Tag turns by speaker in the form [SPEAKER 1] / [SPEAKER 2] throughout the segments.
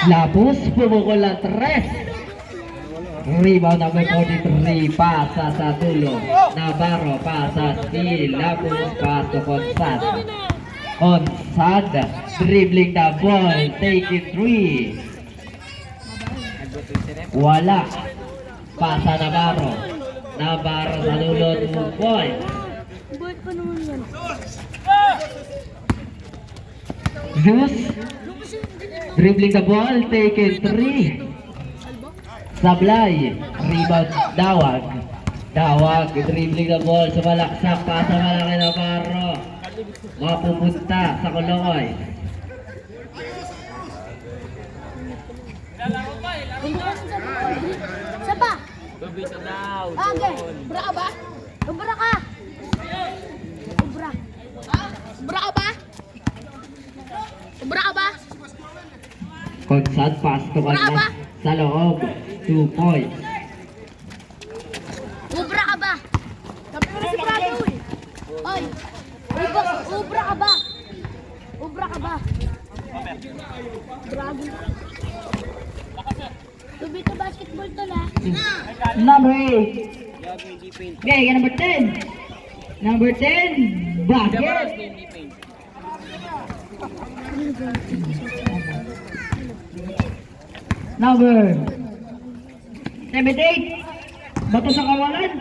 [SPEAKER 1] Lapus, pumukol ng 3. Rebound number 43, pasa sa dulo. Navarro, pasa steal. Lapus, pass to Consad. Consad, dribbling the ball, take it 3. Wala. Pasa Navarro. Navarro sa dulo, 2 points.
[SPEAKER 2] Buhat pa naman yan.
[SPEAKER 1] Zeus, dribbling the ball, take it 3. Sablay, rebound Dawag. Dawag, dribbling the ball, sumalaksak, pasa malaki na Navarro. Mapupunta sa Koloy.
[SPEAKER 2] Isa pa. Okay, ubra ka ba? Ubra ka. Ubra. Ubra ka ba? Ubra ka ba?
[SPEAKER 1] Consad, pass to Consad sa loob, 2 points.
[SPEAKER 2] Ubra ka ba? Sabi mo na si Prado eh. Oy, ubra ka ba? Ubra ka ba? Dragon. Tubito basketball to na.
[SPEAKER 1] Number 8. Okay, number 10. Number 10, basket. Number 78, bato sa kawalan.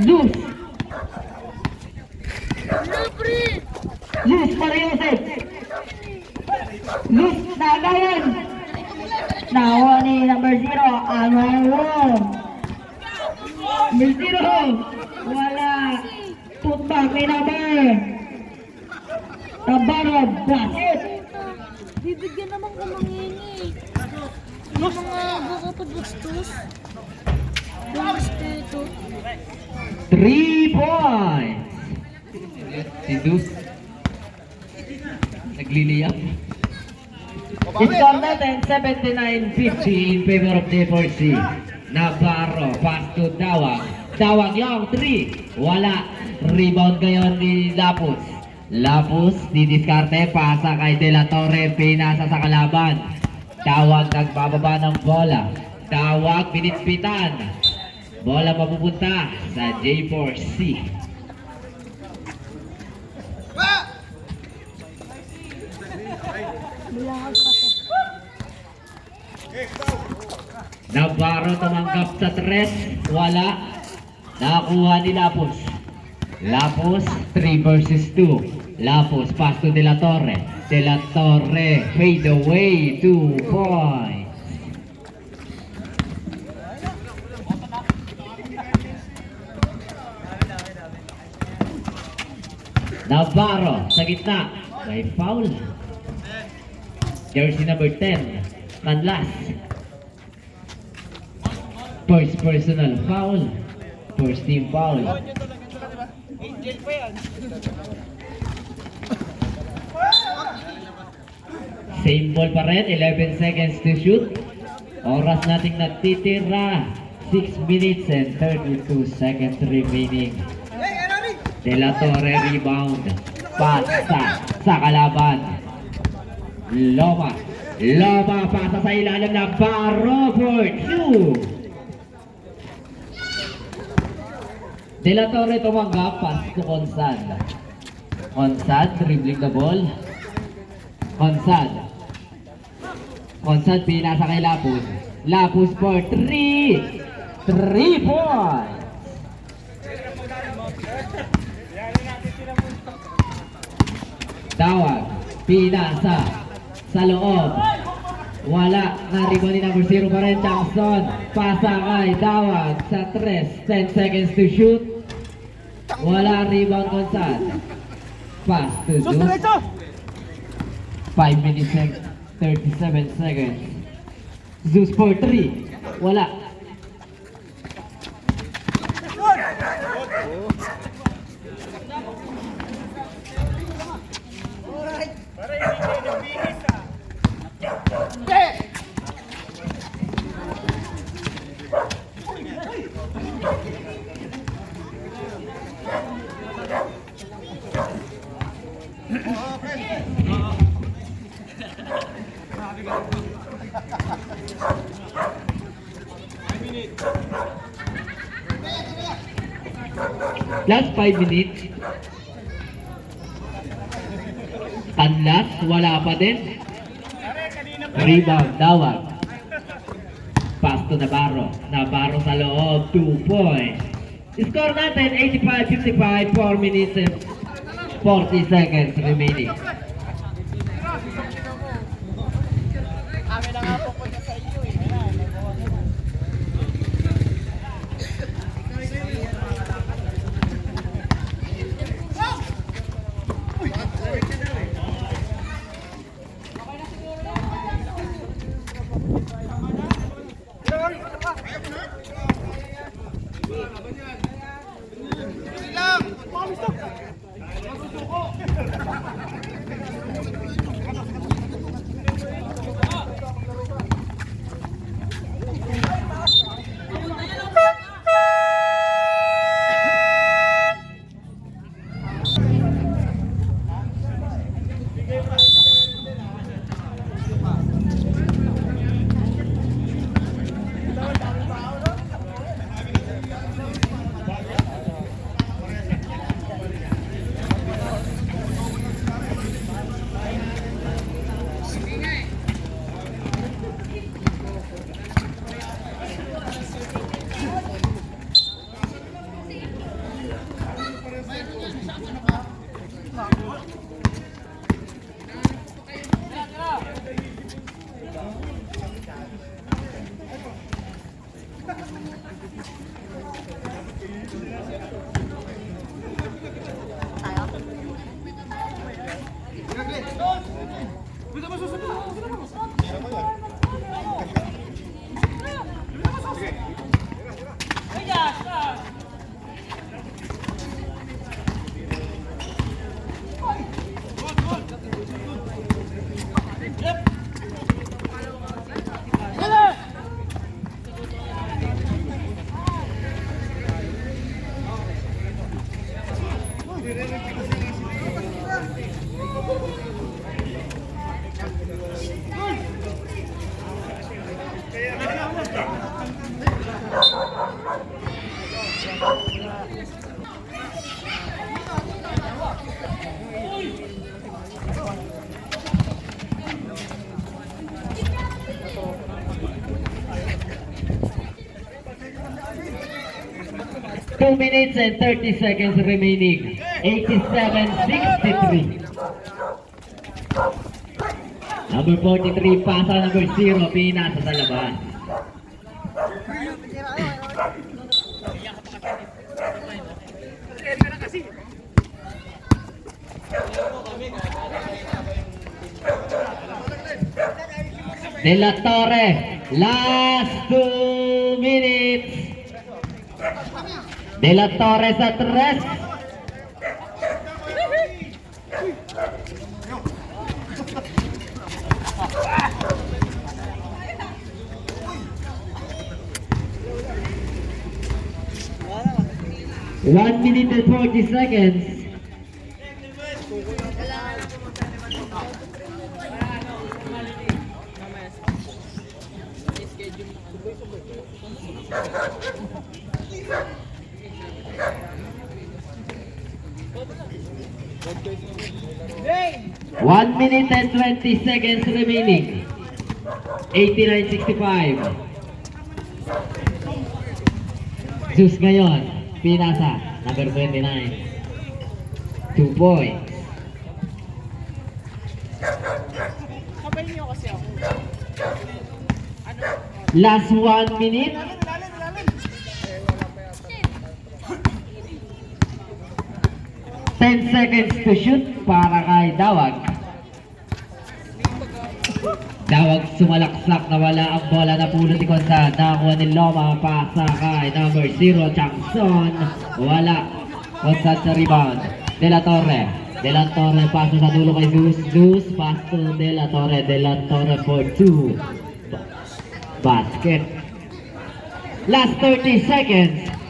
[SPEAKER 1] Zeus. Zeus para Yosef. Zeus na agayan. Nawa ni number 0, Anwar. Number 0, wala. Putbak ni number. Tabarab, basket.
[SPEAKER 2] Bibigyan naman ko mangingi. Yung mga bukapag-bastos. Ito.
[SPEAKER 1] 3 points. Si Zeus nagliliyap. Score natin 79-50 in favor of J4C. Navarro, pass to Dawag. Dawag yung 3. Wala. Rebound ngayon ni Lapus. Lapus, didiskarte, pasa kay De La Torre, pinasa sa kalaban. Dawag nagbababa ng bola. Dawag, pinitpitan. Bola mapupunta sa J4C. Navarro tumanggap sa 3. Wala. Nakakuha ni Lapus. Lapus, 3 versus 2. Lapus, pass to De La Torre. De La Torre, fade away, 2 points. Navarro sa gitna, may foul. Jersey number 10, Tanlas. First personal foul. First team foul. Same ball pa rin, 11 seconds to shoot. Oras nating natitira, 6 minutes and 32 seconds remaining. De La Torre rebound. Pasa sa kalaban. Loma pasa sa ilalim na Barro for 2. De La Torre tumanggap, pass to Consad. Consad dribbling the ball. Consad pinasa kay Lapus. Lapus for 3. 3 points. Dawag, pinasa sa loob. Wala, na-rebound ni number 0 pa rin, Jackson. Pasa kay Dawag sa 3. 10 seconds to shoot. Wala, rebound Consad. Pass to Zeus. 5 minutes and 37 seconds. Zeus for 3. Wala. Last 5 minutes. Tanlas, wala pa din. Rebound, Dawag. Pass to Navarro. Navarro sa loob, 2 points. Score natin, 85-55, 4 minutes and 40 seconds remaining. Two minutes and 30 seconds remaining. 87-63. Number 43, pasa number 0, pinasa sa labas. De La Torre, last 2 minutes. De La Torre sa 3. One minute and 40 seconds. One minute and 20 seconds remaining. 89-65. Zeus ngayon, pinasa, number 29. 2 points. Last 1 minute. 10 seconds to shoot para kay Dawag. Dawag sumalaksak na wala ang bola na pulot ni Consan. Nakakuha ni Loma, pasa kay number 0, Jackson. Wala. Consan sa rebound. De La Torre. De La Torre, paso sa dulo kay Zeus. Zeus, paso De La Torre. De La Torre for 2. Basket. Last 30 seconds.